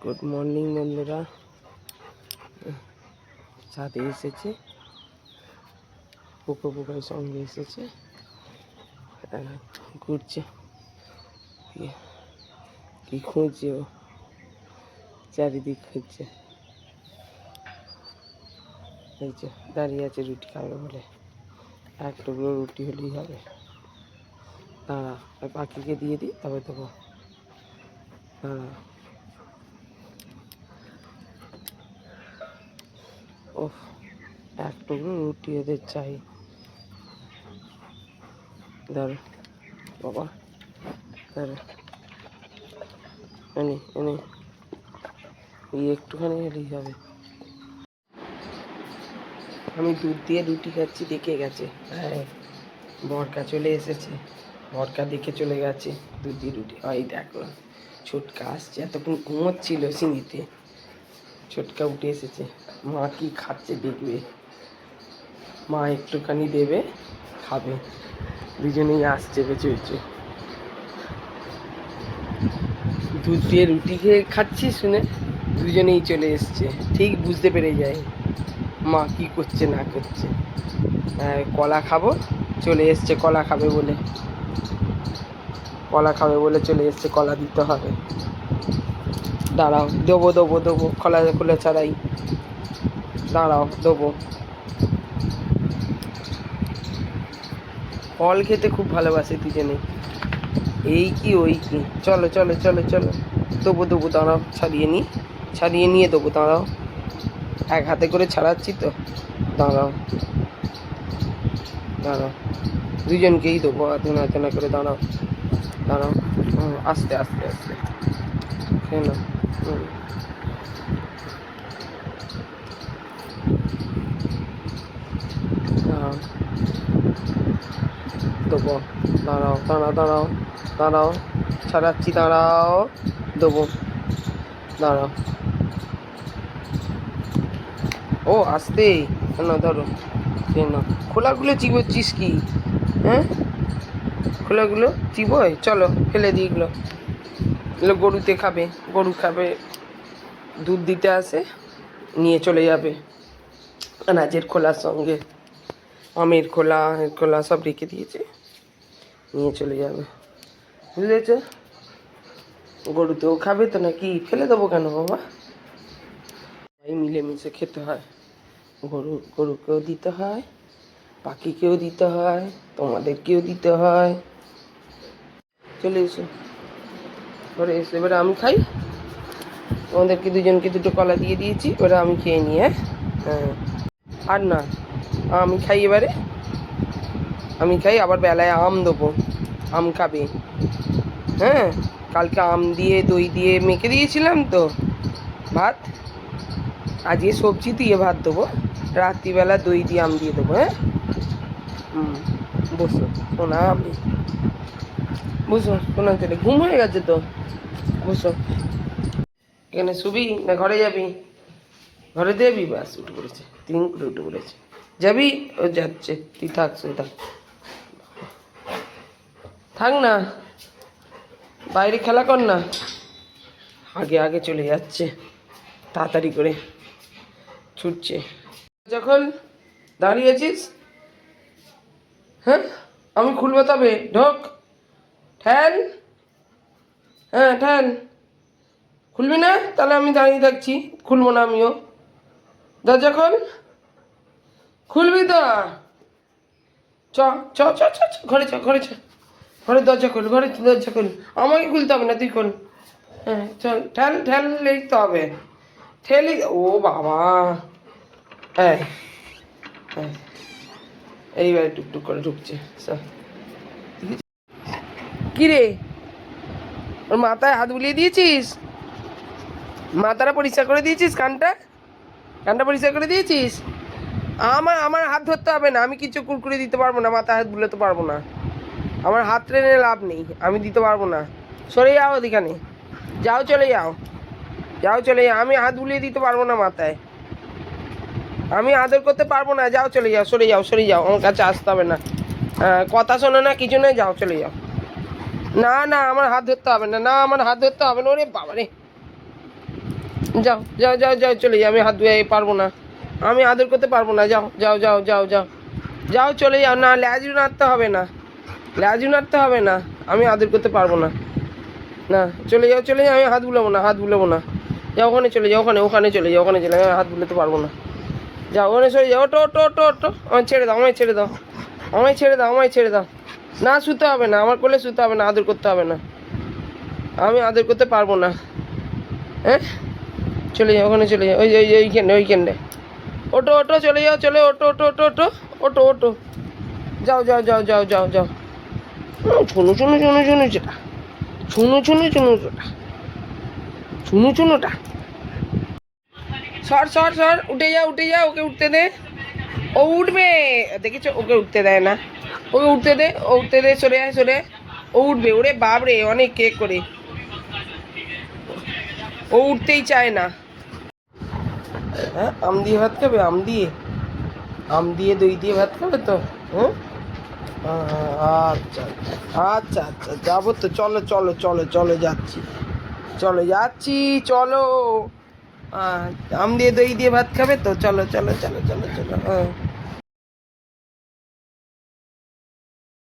Good morning বন্ধুরা, ছাদে এসেছে, পোকা পোকার সঙ্গে এসেছে, ঘুরছে, কি খুঁজছে, ও চারিদিক খুঁজছে। এই যে দাঁড়িয়ে আছে রুটি খাবে বলে, এক টুকরো রুটি হলেই হবে। দাঁড়া, পাখিকে দিয়ে দিই তবে দেবো। দাঁড়া, ও এক টুকরো রুটি ওদের চাই। ধরো বাবা, ধরো, এনে এনে এই একটুখানি হলেই হবে। আমি দুধ দিয়ে রুটি খাচ্ছি, দেখে গেছে। হ্যাঁ, বরকা চলে এসেছে, বরকা দেখে চলে গেছে দুধ দিয়ে রুটি। এই দেখো, ছোটকা আসছে, এতক্ষণ ঘুমোচ্ছিল সিঁড়িতে, ছোটকা উঠে এসেছে। মা কি খাচ্ছে দেখবে, মা একটুখানি দেবে, খাবে। দুজনেই আসছে বেঁচে বেঁচে, দুধ দিয়ে রুটি খেয়ে খাচ্ছি শুনে দুজনেই চলে এসছে। ঠিক বুঝতে পেরে যায় মা কি করছে না করছে। কলা খাবো চলে এসছে, কলা খাবে বলে, কলা খাবে বলে চলে এসছে, কলা দিতে হবে। দাঁড়াও, দেবো দেবো দেবো, খোলা খুলে ছাড়াই, দাঁড়াও দেবো। ফল খেতে খুব ভালোবাসে দুজনে, এই কি ওই কি। চলো চলো চলো চলো, দেবো দেবো, দাঁড়াও, ছাড়িয়ে নিয়ে দেবো। দাঁড়াও, এক হাতে করে ছাড়াচ্ছি তো, দাঁড়াও দাঁড়াও, দুজনকেই দেবো, হাতে না করে। দাঁড়াও দাঁড়াও, আস্তে আস্তে আস্তে কেন, দাঁড়াও দেবো। দাঁড়াও দাঁড়াও দাঁড়াও দাঁড়াও, ছাড়াচ্ছি, দাঁড়াও দেবো, দাঁড়াও। ও আস্তে, কেন, ধরো কেন, খোলাগুলো চিবোচ্ছিস কি? হ্যাঁ, খোলাগুলো চিবোয়, চলো ফেলে দিই এগুলো। এগুলো গরুতে খাবে, গরু খাবে, দুধ দিতে আসে, নিয়ে চলে যাবে। আনাজের খোলার সঙ্গে আমের খোলা সব রেখে দিয়েছে, নিয়ে চলে যাবে, বুঝলেছ? গরুতেও খাবে তো, নাকি ফেলে দেবো কেন বাবা? তাই মিলেমিশে খেতে হয়, গরুকেও দিতে হয়, পাখিকেও দিতে হয়, তোমাদেরকেও দিতে হয়। চলে এসো, ঘরে এসো, এবারে আমি খাই। তোমাদেরকে দুজনকে দুটো কলা দিয়ে দিয়েছি, এবারে আমি খেয়ে নিই। হ্যাঁ, আর না, আমি খাই, এবারে আমি খাই। আবার বেলায় আম দেবো, আম খাবে। হ্যাঁ, কালকে আম দিয়ে দই দিয়ে মেখে দিয়েছিলাম তো ভাত, আজকে সবজি দিয়ে ভাত দেবো, রাত্রিবেলা দই দিয়ে আম দিয়ে দেবো। হ্যাঁ, বসো শোনা, আমি বসো শোনা, চলে ঘুম হয়ে গেছে তো, বসো। এখানে শুবি না ঘরে যাবি? ঘরে দেবি, বাস উঠে পড়েছে, 3 করে উঠে পড়েছে। যাবি? ও যাচ্ছে, তুই থাক, শুয়ে থাক, থাক না, বাইরে খেলা কর না। আগে আগে চলে যাচ্ছে, তাড়াতাড়ি করে ছুটছে। যখন দাঁড়িয়েছিস, হ্যাঁ আমি খুলবো তবে, ঢোক, ঠ্যান, হ্যাঁ ঠ্যান, খুলবি না? তাহলে আমি দাঁড়িয়ে থাকছি, খুলবো না আমিও। দরজা খোল, খুলবি তো? চ চ চ চ চ, ঘরে চ, ঘরে চ, ঘরের দরজা খোল, ঘরের দরজা খোল। আমাকে খুলতে হবে না, তুই খোল। হ্যাঁ চল, ঠেললেই তো হবে, ঠেলি। ও বাবা, হ্যাঁ হ্যাঁ, এইবারে টুকটুক করে ঢুকছে। কি রে, ওর মাথায় হাত বুলিয়ে দিয়েছিস? মাথাটা পরিষ্কার করে দিয়েছিস? কানটা পরিষ্কার করে দিয়েছিস? আমার হাত ধরতে হবে না, আমি কিছু কুরকুরে দিতে পারবো না, মাথায় হাত বুলাতে পারবো না, আমার হাত টেনে লাভ নেই, আমি দিতে পারবো না। সরে যাও ওদিখানে, যাও চলে যাও, যাও চলে যাও, আমি হাত বুলিয়ে দিতে পারবো না মাথায়, আমি আদর করতে পারবো না। যাও চলে যাও, সরে যাও, সরে যাও, আমার কাছে আসতে হবে না, কথা শোনো না, কিছু নেই, যাও চলে যাও। না না, আমার হাত ধরতে হবে না, না আমার হাত ধরতে হবে না। ওরে বাবা রে, যাও যাও যাও যাও চলে যাও, আমি হাত ধুয়ে পারবো না, আমি আদর করতে পারবো না, যাও যাও যাও যাও যাও যাও চলে যাও, না ল্যাজু নাড়তে হবে না, ল্যাজু নাড়তে হবে না, আমি আদর করতে পারবো না, না চলে যাও চলে যাও, আমি হাত বুলাবো না, হাত বুলাবো না, যাও ওখানে চলে যাও, ওখানে ওখানে চলে যাও, ওখানে চলে যাও, আমি হাত বুলাতে পারবো না, যাও ওখানে চলে যাও, ওটো ওটো ওটো ওটো, আমায় ছেড়ে দাও, আমায় ছেড়ে দাও, আমায় ছেড়ে দাও, আমায় ছেড়ে দাও, না শুতে হবে না, আমার কোলে শুতে হবে না, আদর করতে হবে না, আমি আদর করতে পারবো না, হ্যাঁ চলে যাও, ওখানে চলে যাও, ওই ওই ওইখানে ওইখানে, ওটো ওটো চলে যাও, চলে ওটো ওটো ওটো ওটো ওটো ওটো, যাও যাও যাও যাও যাও যাও, ছুনু ছুনু ছুনু ছুনু যেটা, ছুনু ছুনু ছুনু যেটা, ছুনু ছুনুটা, সর সর সর, উঠে যা উঠে যা, ওকে উঠতে দে, ও উঠবে, দেখেছো ওকে উঠতে দেয় না, ওকে উঠতে দে, ও উঠতে দে, সরে আয় সরে আয়, ও উঠবে, ওরে বাপরে অনেক কেক করে, ও উঠতেই চায় না, হ্যাঁ আম দিয়ে ভাত খাবে, আম দিয়ে, আম দিয়ে দই দিয়ে ভাত খাবে তো, হ্যাঁ আচ্ছা আচ্ছা আচ্ছা যাবো তো, চলো চলো চলো চলো যাচ্ছি, চলো যাচ্ছি চলো, আম দিয়ে দই দিয়ে ভাত খাবে তো, চলো চলো চলো চলো চলো, হ্যাঁ